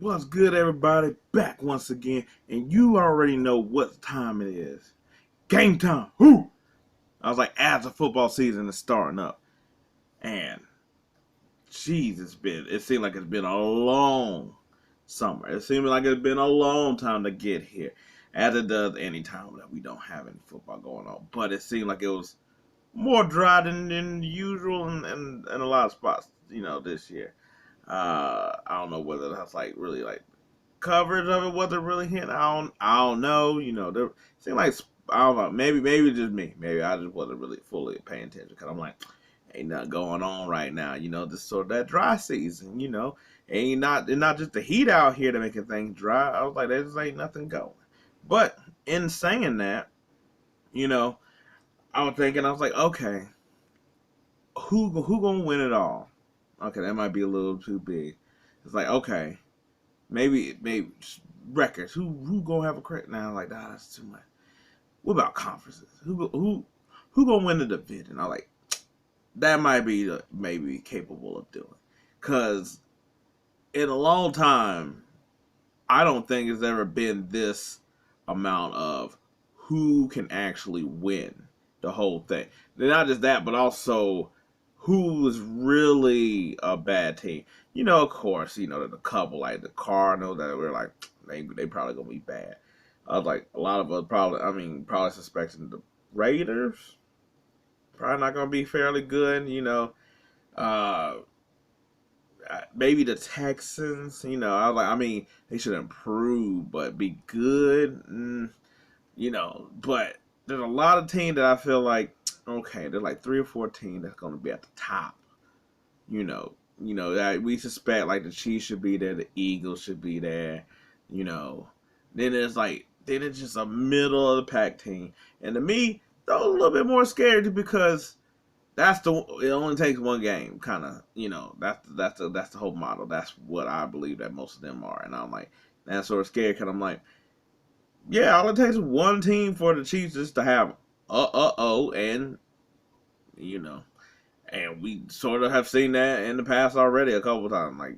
What's good, everybody? Back once again, and you already know what time it is. Game time. Whoo! I was like, as the football season is starting up, and jeez, it seemed like it's been a long summer. It seemed like it's been a long time to get here, as it does any time that we don't have any football going on. But it seemed like it was more dry than usual in a lot of spots, this year. I don't know whether that's like really like coverage of it wasn't really hitting. I don't know. There seemed like I don't know. Maybe just me. Maybe I just wasn't really fully paying attention because I'm like, ain't nothing going on right now. This sort of that dry season. Ain't not just the heat out here to making things dry. I was like, there just ain't nothing going. But in saying that, you know, I was like, okay, who gonna win it all? Okay, that might be a little too big. It's like, okay, maybe records. Who gonna have a credit now? Like, nah, that's too much. What about conferences? Who gonna win the division? I like that might be maybe capable of doing. Cause in a long time, I don't think it's ever been this amount of who can actually win the whole thing. Not just that, but also who was really a bad team. Of course, there's a couple like the Cardinals that were like they probably gonna be bad. I was like a lot of us probably suspecting the Raiders probably not gonna be fairly good. Uh, maybe the Texans. I was like, they should improve, but be good. But there's a lot of teams that I feel like, okay, there's like 3 or 4 teams that's going to be at the top. That we suspect like the Chiefs should be there, the Eagles should be there. You know, then it's just a middle of the pack team, and to me, those a little bit more scary because it only takes one game, kind of. That's the whole model. That's what I believe that most of them are, and I'm like, that's sort of scary because I'm like, yeah, all it takes is one team for the Chiefs just to have and you know, and we sort of have seen that in the past already a couple times. Like,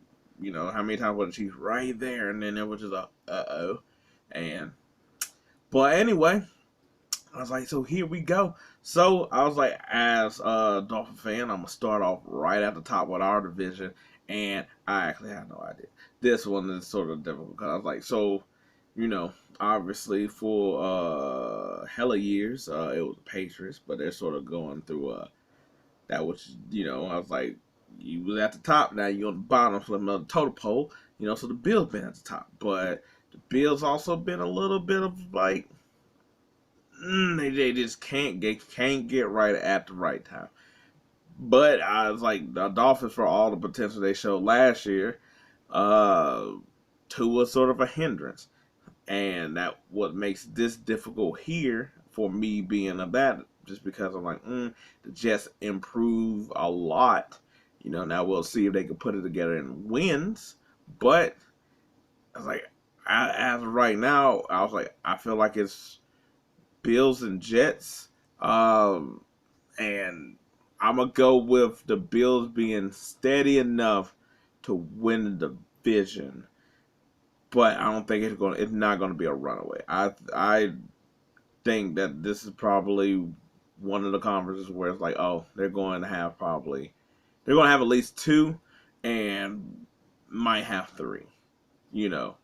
how many times were the Chiefs right there, and then there was just a and but anyway, I was like, so here we go. So I was like, as a Dolphin fan, I'm gonna start off right at the top with our division, and I actually had no idea. This one is sort of difficult because I was like, so, you know, obviously for hella years, it was the Patriots, but they're sort of going through that, which I was like, you was at the top, now you're on the bottom for another total pole, so the Bills been at the top, but the Bills also been a little bit of like they just can't get right at the right time. But I was like the Dolphins for all the potential they showed last year, uh, Tua was sort of a hindrance, and that what makes this difficult here for me being of that just because I'm like the Jets improve a lot. Now we'll see if they can put it together in wins, but I was like, as of right now, I was like, I feel like it's Bills and Jets. Um, and I'm gonna go with the Bills being steady enough to win the division, but I don't think it's not gonna be a runaway. I think that this is probably one of the conferences where it's like, oh, they're going to have at least two, and might have three. You know,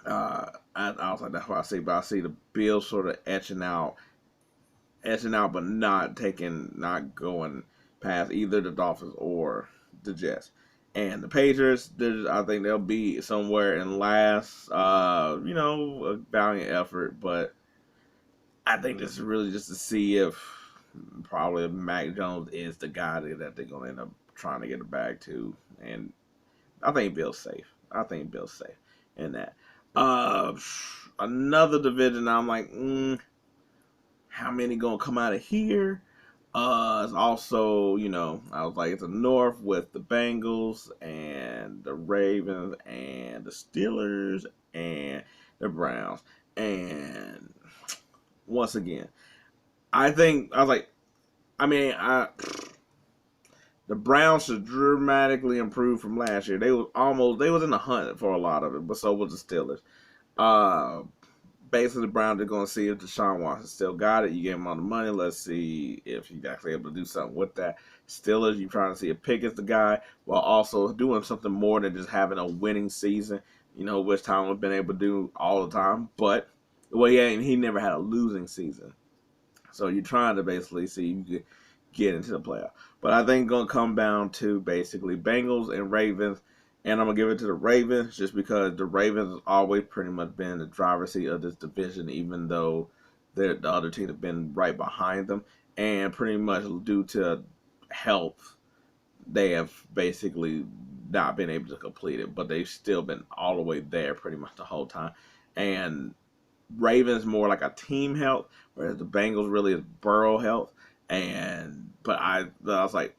I was like, that's what I see, but I see the Bills sort of edging out, but not going past either the Dolphins or the Jets. And the Patriots, I think they'll be somewhere in last. A valiant effort, but I think this is really just to see if probably Mac Jones is the guy that they're gonna end up trying to get a bag to. And I think Bill's safe. In that. Uh, Another division. I'm like, how many gonna come out of here? It's also, I was like, it's the North with the Bengals and the Ravens and the Steelers and the Browns. And once again, I think I was like, I mean, The Browns should dramatically improve from last year. They was in the hunt for a lot of it, but so was the Steelers. Uh, Basically, the Browns are going to see if Deshaun Watson still got it. You gave him all the money. Let's see if he's actually able to do something with that. Steelers, you're trying to see if Pickett's the guy while also doing something more than just having a winning season, which Tomlin's been able to do all the time. But, well, yeah, he never had a losing season. So you're trying to basically see if you can get into the playoff. But I think it's going to come down to basically Bengals and Ravens. And I'm going to give it to the Ravens just because the Ravens have always pretty much been the driver's seat of this division, even though the other teams have been right behind them. And pretty much due to health, they have basically not been able to complete it. But they've still been all the way there pretty much the whole time. And Ravens more like a team health, whereas the Bengals really is Burrow health. But I was like,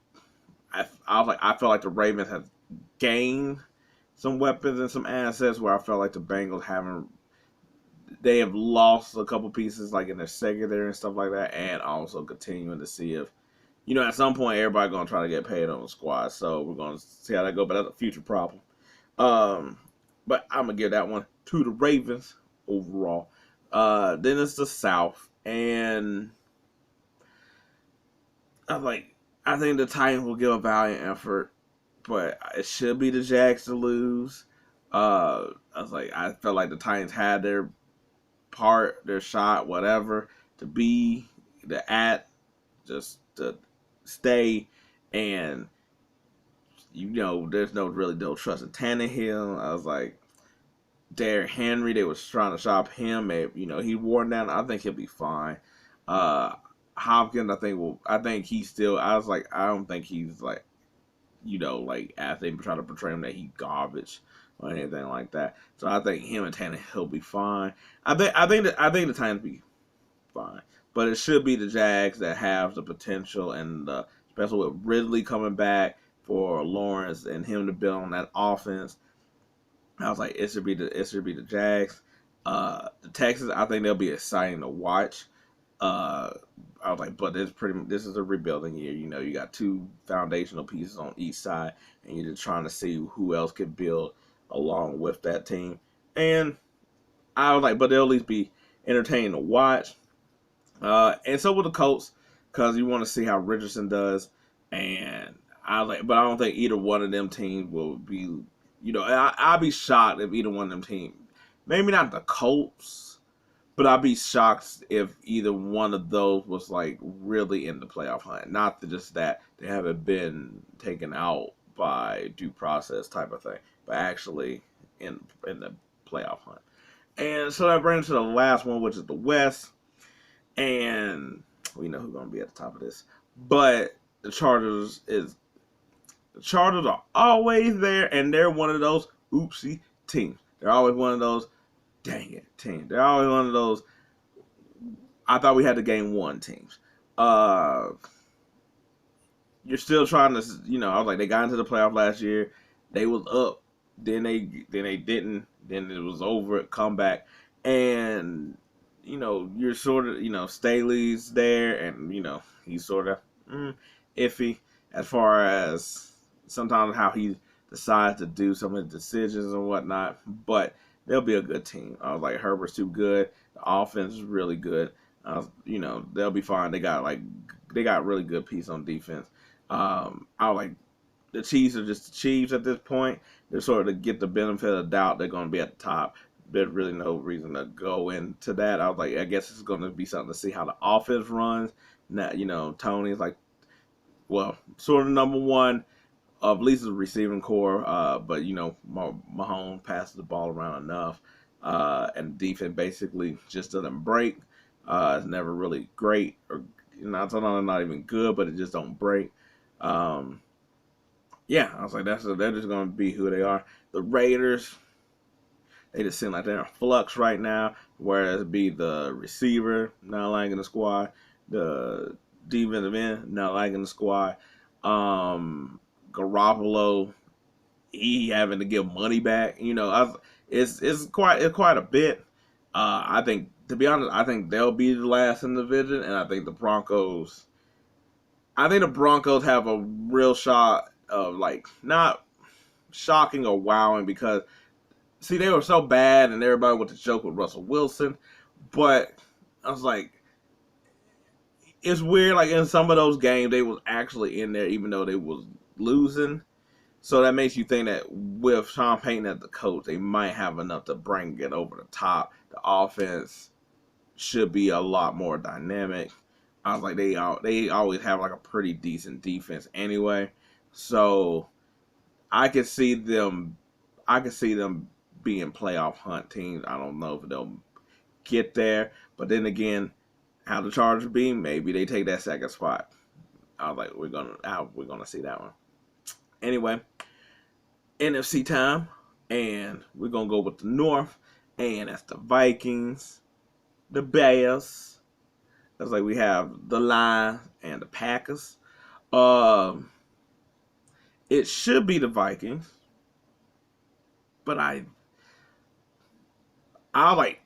I felt like the Ravens have gained some weapons and some assets, where I felt like the Bengals they have lost a couple pieces like in their secondary and stuff like that, and also continuing to see if at some point everybody gonna try to get paid on the squad, so we're gonna see how that go. But that's a future problem. But I'm gonna give that one to the Ravens overall. Then it's the South, and I think the Titans will give a valiant effort, but it should be the Jags to lose. I felt like the Titans had their shot, whatever, to be just to stay, and there's no trust in Tannehill. I was like, Derrick Henry, they was trying to shop him. He worn down. I think he'll be fine. Hopkins, I think he's still. I was like, I don't think he's like, as they try to portray him that he's garbage or anything like that. So I think him and Tannehill will be fine. I think the Titans be fine, but it should be the Jags that have the potential, and especially with Ridley coming back for Lawrence and him to build on that offense. I was like, it should be the Jags. The Texans, I think they'll be exciting to watch. I was like, but this is a rebuilding year. You got two foundational pieces on each side, and you're just trying to see who else could build along with that team. And I was like, but they'll at least be entertaining to watch. And so will the Colts, because you want to see how Richardson does. And I was like, but I don't think either one of them teams will be. I'll be shocked if either one of them teams, maybe not the Colts, but I'd be shocked if either one of those was like really in the playoff hunt. Not just that they haven't been taken out by due process type of thing, but actually in the playoff hunt. And so that brings us to the last one, which is the West. And we know who's going to be at the top of this. But the Chargers are always there, and they're one of those oopsie teams. They're always one of those dang it teams. They're always one of those I thought we had the game one teams. You're still trying to, I was like, they got into the playoff last year. They was up. Then they didn't. Then it was over. Come back. And, you're sort of, Staley's there. And, he's sort of iffy as far as sometimes how he decides to do some of the decisions and whatnot. But they'll be a good team. I was like, Herbert's too good. The offense is really good. They'll be fine. They got really good piece on defense. I was like, the Chiefs are just the Chiefs at this point. They're sort of to get the benefit of the doubt. They're going to be at the top. There's really no reason to go into that. I was like, I guess it's going to be something to see how the offense runs. Now, Tony's like, well, sort of number one of at least the receiving core. But Mahomes passes the ball around enough, and the defense basically just doesn't break. It's never really great, or not even good, but it just don't break. Yeah, I was like, they're just going to be who they are. The Raiders, they just seem like they're in flux right now, whereas it be the receiver not liking the squad, the defensive end not liking the squad, Garoppolo, he having to give money back. It's quite a bit. I think, to be honest, I think they'll be the last in the division, and I think the Broncos I think the Broncos have a real shot of like not shocking or wowing because see they were so bad and everybody went to joke with Russell Wilson, but I was like, it's weird. Like in some of those games, they was actually in there even though they was losing. So that makes you think that with Sean Payton as the coach, they might have enough to bring it over the top. The offense should be a lot more dynamic. I was like, they always have like a pretty decent defense anyway. So I could see them. I could see them being playoff hunt teams. I don't know if they'll get there, but then again, how the Chargers be, maybe they take that second spot. I was like, we're gonna see that one. Anyway, NFC time, and we're gonna go with the North, and that's the Vikings, the Bears. That's like we have the Lions and the Packers. Um, it should be the Vikings, but I like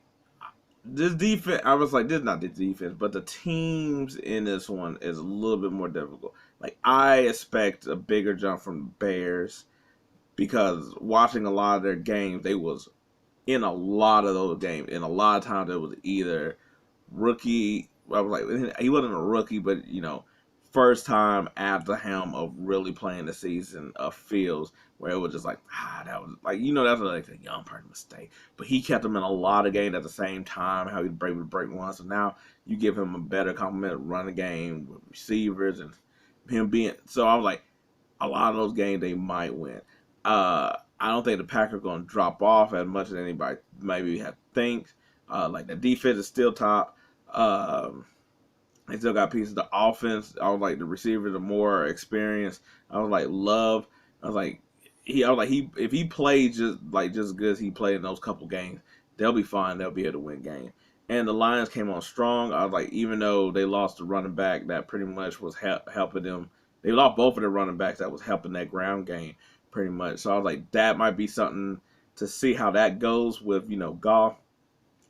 this defense. I was like, this is not the defense, but the teams in this one is a little bit more difficult. Like I expect a bigger jump from the Bears because watching a lot of their games, they was in a lot of those games, and a lot of times it was either rookie. I was like, he wasn't a rookie, but first time at the helm of really playing the season of Fields, where it was just like, that was like, that's like a young person mistake. But he kept him in a lot of games at the same time, how he'd break one. So now you give him a better complement running game with receivers and him being. So I was like, a lot of those games they might win. I don't think the Packers are going to drop off as much as anybody maybe had think. Like the defense is still top. They still got pieces. The offense, I was like the receivers are more experienced. I was like Love. I was like if he played just good as he played in those couple games, they'll be fine. They'll be able to win games. And the Lions came on strong. I was like, even though they lost the running back that pretty much was helping them, they lost both of their running backs that was helping that ground game pretty much. So I was like, that might be something to see how that goes with Goff.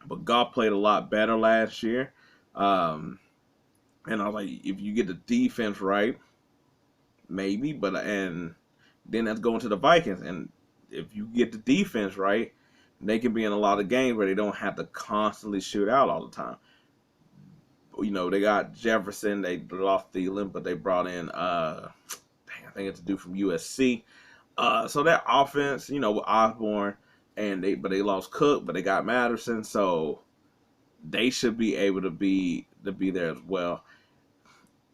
But Goff played a lot better last year. And I was like, if you get the defense right, maybe. And then that's going to the Vikings. And if you get the defense right, they can be in a lot of games where they don't have to constantly shoot out all the time. They got Jefferson. They lost Thielen, but they brought in, I think it's a dude from USC. So that offense, with Osborne, but they lost Cook, but they got Madison, so they should be able to be there as well.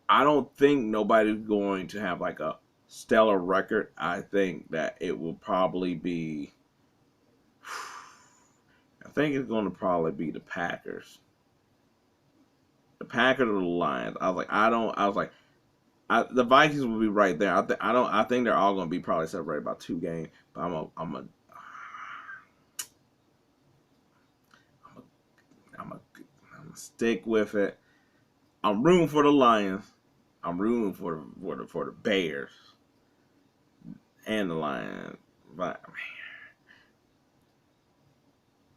I don't think nobody's going to have like a stellar record. I think that it will probably be. I think it's going to probably be the Packers. The Packers or the Lions. I was like, the Vikings will be right there. I think they're all going to be probably separated by 2 games. But I'm gonna stick with it. I'm rooting for the Lions. I'm rooting for the Bears and the Lions, but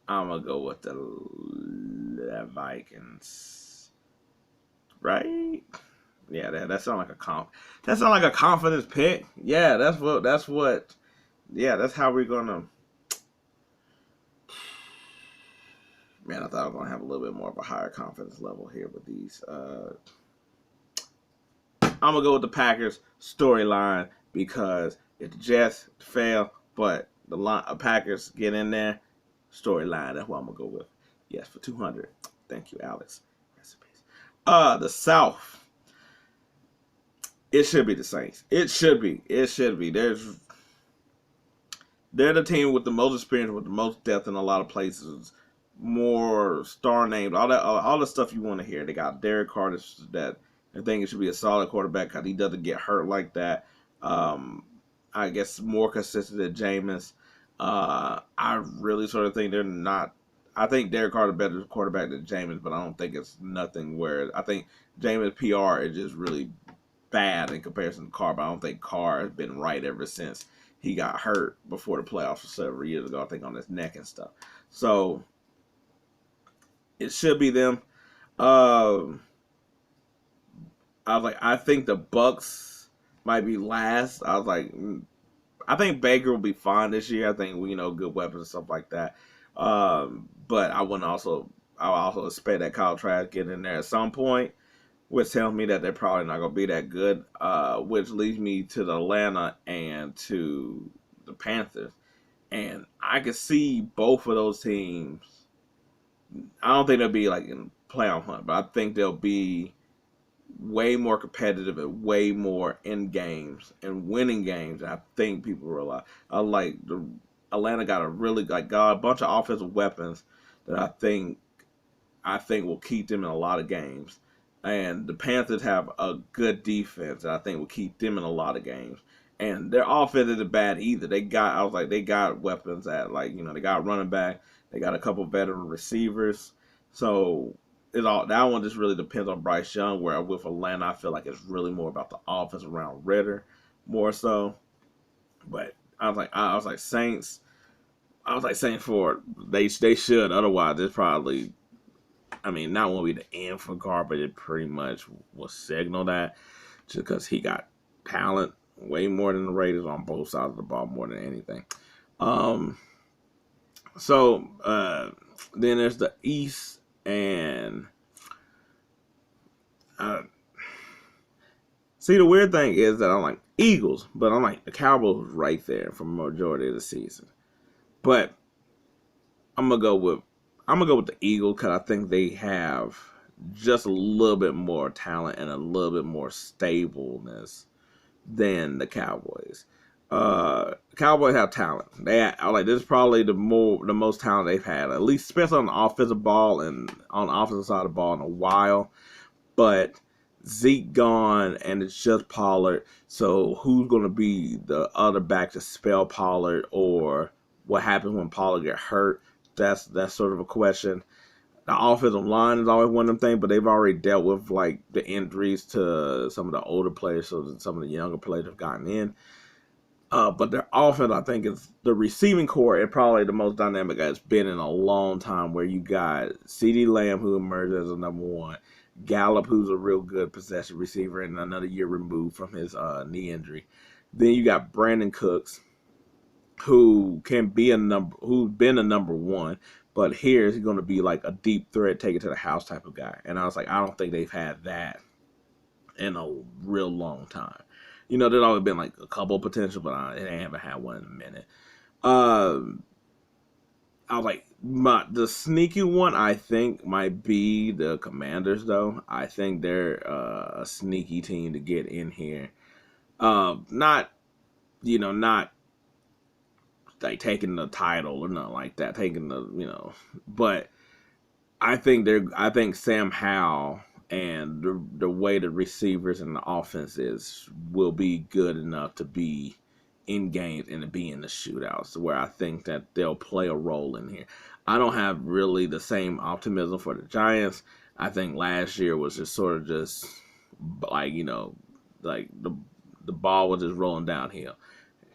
I'm gonna go with the Vikings. Right? Yeah, that sounds like a confidence pick. Yeah, that's what. Yeah, that's how we're gonna. Man, I thought I was gonna have a little bit more of a higher confidence level here with these. I'm gonna go with the Packers storyline because if the Jets fail, but the Packers get in there, storyline. That's what I'm gonna go with. Yes, for 200. Thank you, Alex. Recipes. The South. It should be the Saints. It should be. They're the team with the most experience, with the most depth in a lot of places. More star names, all the stuff you want to hear. They got Derek Carr that I think it should be a solid quarterback because he doesn't get hurt like that. I guess more consistent than Jameis. I really sort of think they're not. I think Derek Carr is a better quarterback than Jameis, but I don't think it's nothing where I think Jameis' PR is just really bad in comparison to Carr, but I don't think Carr has been right ever since he got hurt before the playoffs several years ago, I think on his neck and stuff. So it should be them. I was like, I think the Bucks might be last. I was like, I think Baker will be fine this year. I think good weapons and stuff like that. But I also expect that Kyle Trask get in there at some point, which tells me that they're probably not going to be that good. Which leads me to the Atlanta and to the Panthers, and I can see both of those teams. I don't think they'll be like in playoff hunt, but I think they'll be way more competitive and way more in games and winning games. I think people realize. I like the Atlanta got got a bunch of offensive weapons that I think will keep them in a lot of games. And the Panthers have a good defense that I think will keep them in a lot of games. And their offense isn't bad either. They got weapons at they got running back, they got a couple veteran receivers. So that one just really depends on Bryce Young. Where with Atlanta, I feel like it's really more about the offense around Ritter, more so. But I was like Saints. I was like Saints for they should. Otherwise, it's probably. I mean, not won't be the end for Carr, but it pretty much will signal that just because he got talent way more than the Raiders on both sides of the ball more than anything. Then there's the East and see, the weird thing is that I'm like Eagles, but I'm like the Cowboys right there for the majority of the season. But I'm gonna go with the Eagles because I think they have just a little bit more talent and a little bit more stableness than the Cowboys. Cowboys have talent. This is probably the most talent they've had, at least especially on the offensive ball and on the offensive side of the ball in a while. But Zeke gone and it's just Pollard. So who's going to be the other back to spell Pollard, or what happens when Pollard get hurt? That's sort of a question. The offensive line is always one of them things, but they've already dealt with like the injuries to some of the older players, so some of the younger players have gotten in. But their offense, I think, is the receiving core is probably the most dynamic it's been in a long time, where you got CeeDee Lamb, who emerged as a number one, Gallup, who's a real good possession receiver and another year removed from his knee injury. Then you got Brandon Cooks, who's been a number one, but here he's going to be like a deep threat, take it to the house type of guy. And I was like, I don't think they've had that in a real long time. There's always been like a couple potential, but they haven't had one in a minute. I was like, the sneaky one I think might be the Commanders, though. I think they're a sneaky team to get in here. Not like taking the title or nothing like that, but I think Sam Howell and the way the receivers and the offense will be good enough to be in games and to be in the shootouts, where I think that they'll play a role in here. I don't have really the same optimism for the Giants. I think last year was just sort of just like, like the ball was just rolling downhill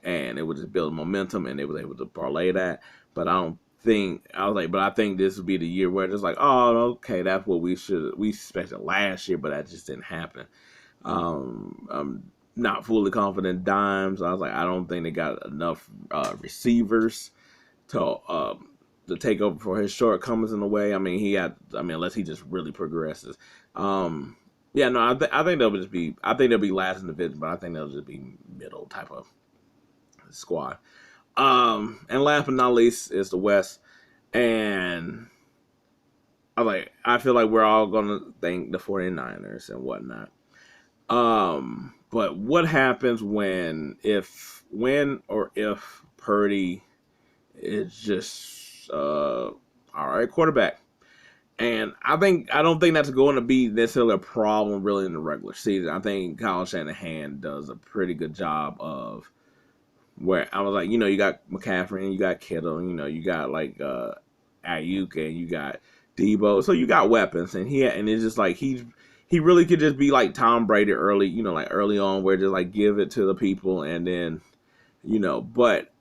and it was just building momentum and they was able to parlay that. But I think this would be the year where it's like, oh, okay, that's what we expected last year, but that just didn't happen. I'm not fully confident in Dimes. I was like, I don't think they got enough receivers to take over for his shortcomings in a way. Unless he just really progresses. I think they'll be last in the division, but I think they'll just be middle type of squad. And last but not least is the West. And I feel like we're all going to thank the 49ers and whatnot. But what happens if Purdy is just all right quarterback? And I don't think that's going to be necessarily a problem really in the regular season. I think Kyle Shanahan does a pretty good job of where I was like, you got McCaffrey and you got Kittle, and, you got like Ayuk and you got Debo, so you got weapons, and it's just like he really could just be like Tom Brady early, like early on, where just like give it to the people, and then, but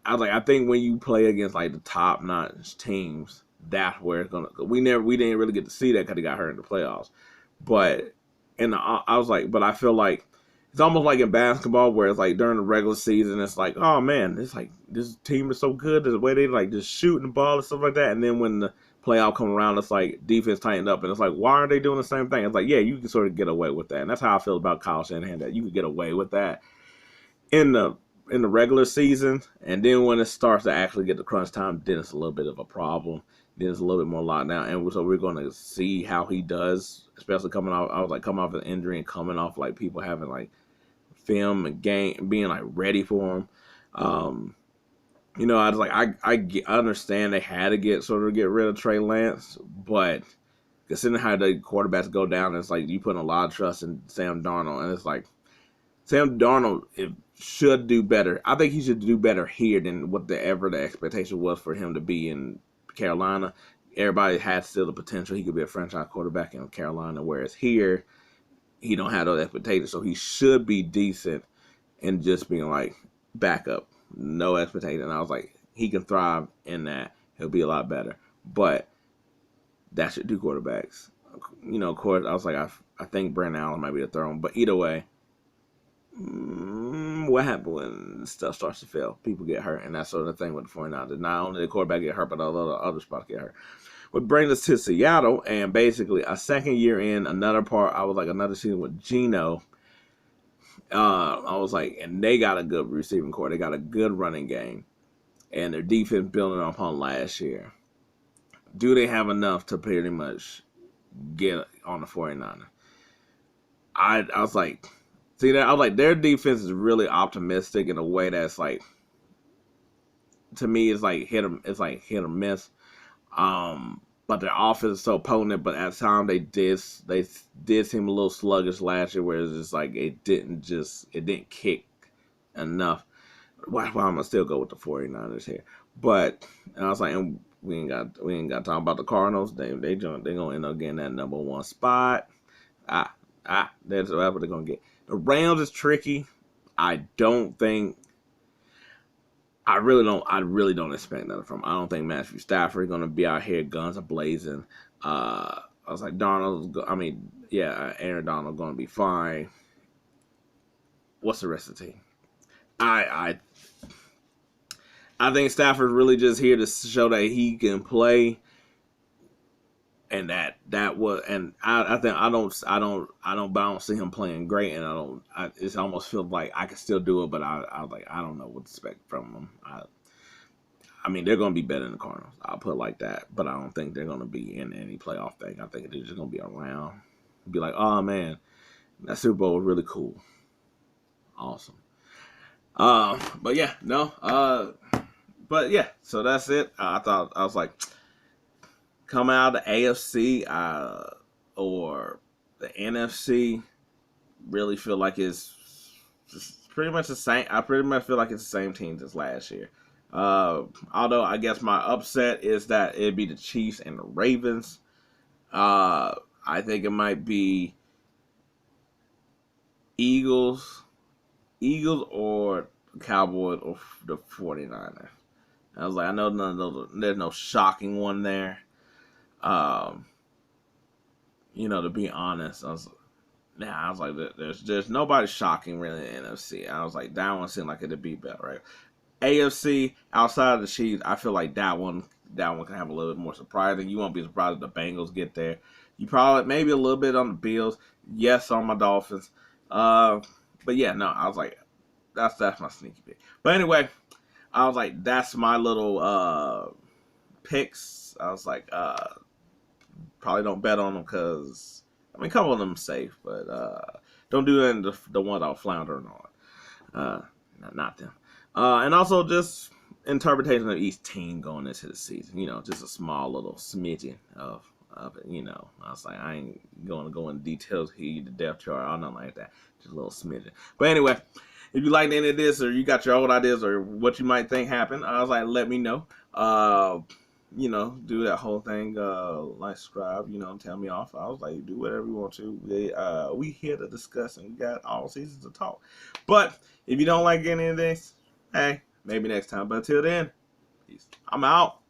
I was like, I think when you play against like the top notch teams, that's where it's gonna go. We didn't really get to see that because he got hurt in the playoffs, but And I was like, but I feel like it's almost like in basketball where it's like during the regular season, it's like, oh man, it's like this team is so good. The way they like just shooting the ball and stuff like that. And then when the playoff come around, it's like defense tightened up, and it's like, why are they doing the same thing? It's like, yeah, you can sort of get away with that, and that's how I feel about Kyle Shanahan. That you can get away with that in the regular season, and then when it starts to actually get the crunch time, then it's a little bit of a problem. Then it's a little bit more lockdown, and so we're going to see how he does, especially coming off. I was like coming off an injury and coming off like people having like film and game being like ready for him. I was like, I understand they had to get rid of Trey Lance, but considering how the quarterbacks go down, it's like you put a lot of trust in Sam Darnold, and it's like Sam Darnold should do better. I think he should do better here than what the expectation was for him to be in Carolina. Everybody had still the potential he could be a franchise quarterback in Carolina, whereas here he don't have those expectations, so he should be decent and just being like backup, no expectation. And I was like, he can thrive in that. He'll be a lot better, but that should do quarterbacks. Of course, I was like, I think Brandon Allen might be the third one, but either way, what happens when stuff starts to fail? People get hurt, and that's sort of the thing with the 49ers. Not only the quarterback get hurt, but other spots get hurt. What brings us to Seattle, and basically a second year in, another season with Geno. I was like, and they got a good receiving core. They got a good running game, and their defense building upon last year. Do they have enough to pretty much get on the 49ers? I was like, see that? I was like, their defense is really optimistic in a way that's like, to me, it's like hit or miss. But their offense is so potent, but at times they did seem a little sluggish last year, where it's just like it didn't kick enough. Well, I'm gonna still go with the 49ers here. But I was like, and we ain't got to talk about the Cardinals. They gonna end up getting that number one spot. That's what they're gonna get. The Rams is tricky. I really don't expect nothing from him. I don't think Matthew Stafford is gonna be out here guns a blazing. I was like, Aaron Donald gonna be fine. What's the rest of the team? I think Stafford's really just here to show that he can play, and I don't see him playing great, and it almost feels like I can still do it, but I don't know what to expect from him. I mean, they're going to be better than the Cardinals. I'll put it like that, but I don't think they're going to be in any playoff thing. I think they're just going to be around, be like, oh man, that Super Bowl was really cool, awesome. But yeah, no, but yeah, so that's it. I was like, come out of the AFC or the NFC, really feel like it's pretty much the same. I pretty much feel like it's the same teams as last year. Although I guess my upset is that it'd be the Chiefs and the Ravens. I think it might be Eagles or Cowboys or the 49ers. I was like, I know none of those. There's no shocking one there. To be honest, I was like, there's nobody shocking really in the NFC. I was like, that one seemed like it'd be better, right? AFC outside of the Chiefs, I feel like that one can have a little bit more surprising. You won't be surprised if the Bengals get there. You probably maybe a little bit on the Bills. Yes, on my Dolphins. But yeah, no, I was like, that's my sneaky pick. But anyway, I was like, that's my little picks. I was like, probably don't bet on them because a couple of them are safe, but don't do that in the ones I'll flounder on. Not them. And also just interpretation of each team going into the season. Just a small little smidgen of it. I was like, I ain't going to go into details here, the depth chart or nothing like that. Just a little smidgen. But anyway, if you like any of this or you got your own ideas or what you might think happened, I was like, let me know. Do that whole thing, like, subscribe, tell me off. I was like, do whatever you want to. We here to discuss, and we got all seasons to talk. But if you don't like any of this, hey, maybe next time. But until then, peace. I'm out.